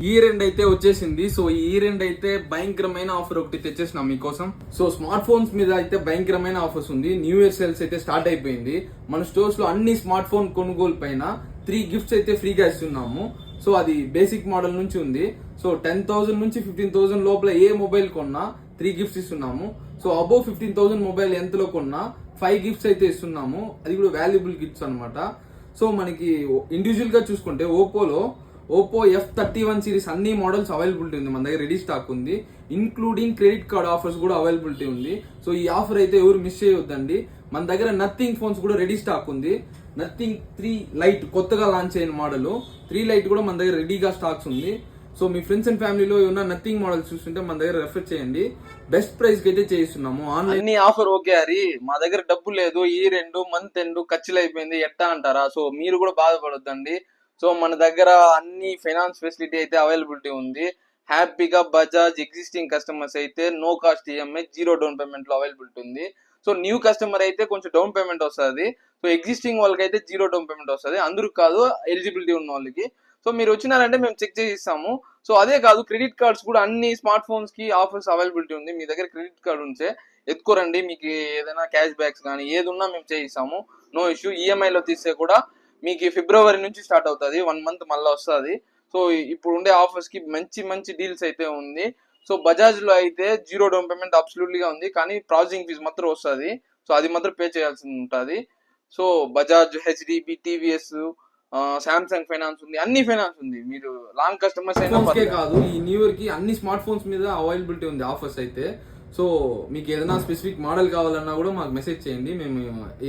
Year end అయితే వచ్చేసింది. So ఈ ఇయర్ ఎండ్ అయితే భయంకరమైన ఆఫర్ ఒకటి తెచ్చేసినాం మీకోసం. సో స్మార్ట్ ఫోన్స్ మీద అయితే భయంకరమైన ఆఫర్స్ ఉంది. న్యూ ఇయర్ సేల్స్ అయితే స్టార్ట్ అయిపోయింది. మన స్టోర్స్ లో అన్ని స్మార్ట్ ఫోన్ కొనుగోలు పైన 3 గిఫ్ట్స్ అయితే ఫ్రీగా ఇస్తున్నాము. సో అది బేసిక్ మోడల్ నుంచి ఉంది. సో 10,000 నుంచి 15,000 లోపల ఏ మొబైల్ కొన్నా 3 గిఫ్ట్స్ ఇస్తున్నాము. సో అబోవ్ 15,000 మొబైల్ ఎంతలో కొన్నా 5 గిఫ్ట్స్ అయితే ఇస్తున్నాము. అది కూడా వాల్యుబుల్ గిఫ్ట్స్ అనమాట. సో మనకి ఇండివిజువల్ గా చూసుకుంటే ఓప్పో F31 సిరీస్ అన్ని మోడల్స్ అవైలబిలిటీ ఉంది. మన దగ్గర రెడీ స్టాక్ ఉంది. ఇంక్లూడింగ్ క్రెడిట్ కార్డ్ ఆఫర్స్ కూడా అవైలబిలిటీ ఉంది. సో ఈ ఆఫర్ అయితే ఎవరు మిస్ చేయొద్దండి. మన దగ్గర నథింగ్ ఫోన్స్ కూడా రెడీ స్టాక్ ఉంది. నథింగ్ 3 లైట్ కొత్తగా లాంచ్ అయిన మోడల్ 3 లైట్ కూడా మన దగ్గర రెడీగా స్టాక్స్ ఉంది. సో మీ ఫ్రెండ్స్ అండ్ ఫ్యామిలీలో ఏమన్నా నథింగ్ మోడల్స్ చూస్తుంటే మన దగ్గర రెఫర్ చేయండి. బెస్ట్ ప్రైస్ కి అయితే చేయిస్తున్నాము. ఆన్లైన్ ఆఫర్ ఓకే హరి, మా దగ్గర డబ్బు లేదు, ఈ 2 మంత్ ఎండ్ ఖర్చులు అయిపోయింది ఎట్టా అంటారా? సో మీరు కూడా బాధపడొద్దండి. సో మన దగ్గర అన్ని ఫైనాన్స్ ఫెసిలిటీ అయితే అవైలబిలిటీ ఉంది. హ్యాపీగా బజాజ్ ఎగ్జిస్టింగ్ కస్టమర్స్ అయితే no cost EMI 0 down payment లో అవైలబిలిటీ ఉంది. సో న్యూ కస్టమర్ అయితే కొంచెం డౌన్ పేమెంట్ వస్తుంది. సో ఎగ్జిస్టింగ్ వాళ్ళకి అయితే 0 డౌన్ పేమెంట్ వస్తుంది. అందరూ కాదు, ఎలిజిబిలిటీ ఉన్న వాళ్ళకి. సో మీరు వచ్చినారంటే మేము చెక్ చేసి ఇస్తాము. సో అదే కాదు, క్రెడిట్ కార్డ్స్ కూడా అన్ని స్మార్ట్ ఫోన్స్ కి ఆఫర్స్ అవైలబిలిటీ ఉంది. మీ దగ్గర క్రెడిట్ కార్డ్ ఉంటే ఎత్తుకోరండి. మీకు ఏదైనా క్యాష్ బ్యాక్స్ కానీ ఏది ఉన్నా మేము చేయిస్తాము. No issue. ఈఎంఐలో తీస్తే కూడా మీకు ఫిబ్రవరి నుంచి స్టార్ట్ అవుతుంది. 1 మంత్ మళ్ళీ వస్తుంది. సో ఇప్పుడు ఉండే ఆఫర్స్ కి మంచి మంచి డీల్స్ అయితే ఉంది. సో బజాజ్ లో అయితే 0 డౌన్ పేమెంట్ అబ్సల్యూట్లీగా ఉంది, కానీ ప్రాసెసింగ్ ఫీజు మాత్రం వస్తుంది. సో అది మాత్రం పే చేయాల్సి ఉంటుంది. So Bajaj, HDB, TVS, Samsung finance ఉంది, అన్ని ఫైనాన్స్ ఉంది. మీరు లాంగ్ కస్టమర్స్ అయినా కాదు, ఈ న్యూ ఇయర్ కి అన్ని స్మార్ట్ ఫోన్స్ మీద అవైలబిలిటీ ఉంది ఆఫర్స్ అయితే. సో మీకు ఏదైనా స్పెసిఫిక్ మోడల్ కావాలన్నా కూడా మాకు మెసేజ్ చేయండి. మేము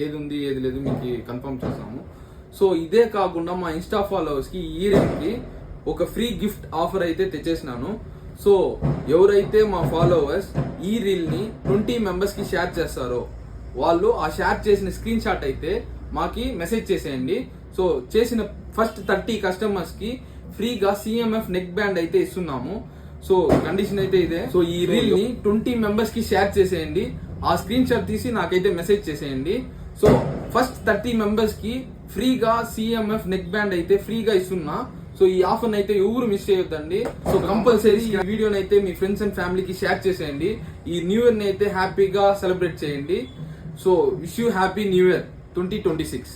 ఏది ఉంది ఏది లేదు మీకు కన్ఫర్మ్ చేస్తాము. సో ఇదే కాకుండా మా ఇన్స్టా ఫాలోవర్స్ కి ఈ ఇయర్ కి ఒక ఫ్రీ గిఫ్ట్ ఆఫర్ అయితే తెచ్చేసినాను. సో ఎవరైతే మా ఫాలోవర్స్ ఈ రీల్ ని 20 మెంబర్స్ కి షేర్ చేస్తారో వాళ్ళు ఆ షేర్ చేసిన స్క్రీన్ షాట్ అయితే మాకి మెసేజ్ చేసేయండి. సో చేసిన ఫస్ట్ 30 కస్టమర్స్ కి ఫ్రీగా CMF నెక్ బ్యాండ్ అయితే ఇస్తున్నాము. సో కండిషన్ అయితే ఇదే. సో ఈ రీల్ ని 20 మెంబర్స్ కి షేర్ చేసేయండి. ఆ స్క్రీన్ షాట్ తీసి నాకైతే మెసేజ్ చేసేయండి. సో ఫస్ట్ 30 మెంబర్స్ కి ఫ్రీగా CMF నెక్ బ్యాండ్ అయితే ఫ్రీగా ఇస్తున్నా. సో ఈ ఆఫర్ అయితే ఎవరు మిస్ చేయొద్దండి. సో కంపల్సరీ ఈ వీడియోని అయితే మీ ఫ్రెండ్స్ అండ్ ఫ్యామిలీకి షేర్ చేసేయండి. ఈ న్యూ ఇయర్ ని అయితే హ్యాపీగా సెలబ్రేట్ చేయండి. So wish you happy new year 2026.